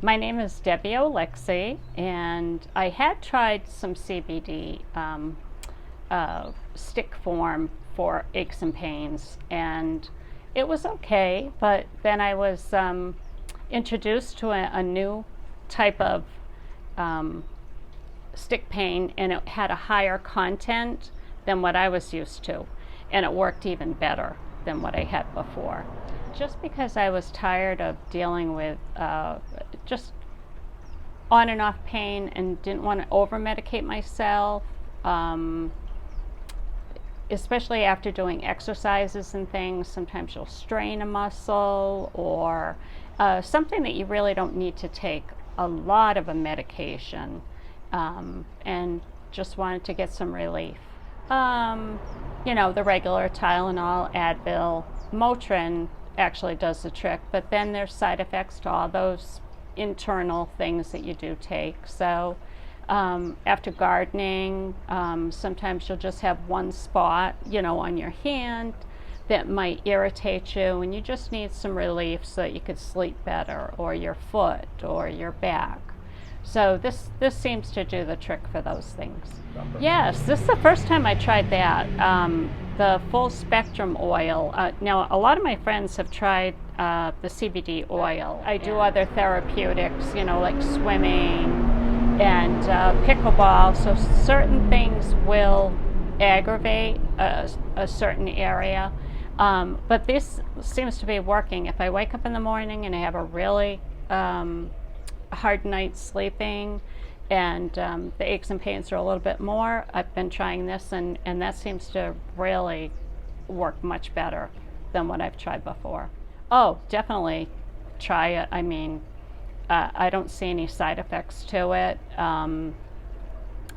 My name is Debbie Olexi, and I had tried some CBD stick form for aches and pains, and it was okay, but then I was introduced to a new type of stick pain, and it had a higher content than what I was used to, and it worked even better than what I had before. Just because I was tired of dealing with just on and off pain and didn't want to over medicate myself, especially after doing exercises and things. Sometimes you'll strain a muscle or something that you really don't need to take a lot of a medication, and just wanted to get some relief. The regular Tylenol, Advil, Motrin actually does the trick, but then there's side effects to all those internal things that you do take. So after gardening, sometimes you'll just have one spot, on your hand that might irritate you, and you just need some relief so that you could sleep better, or your foot or your back. So this seems to do the trick for those things. Yes, this is the first time I tried that. The full spectrum oil. Now, a lot of my friends have tried the CBD oil. I do other therapeutics, like swimming and pickleball. So certain things will aggravate a certain area. But this seems to be working. If I wake up in the morning and I have a really hard night sleeping, and the aches and pains are a little bit more, I've been trying this, and that seems to really work much better than what I've tried before. Oh, definitely try it. I mean, I don't see any side effects to it.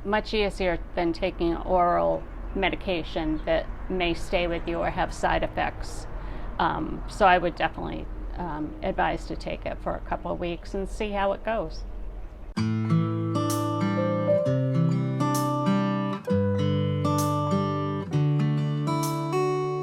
Much easier than taking oral medication that may stay with you or have side effects. So I would definitely advise to take it for a couple of weeks and see how it goes.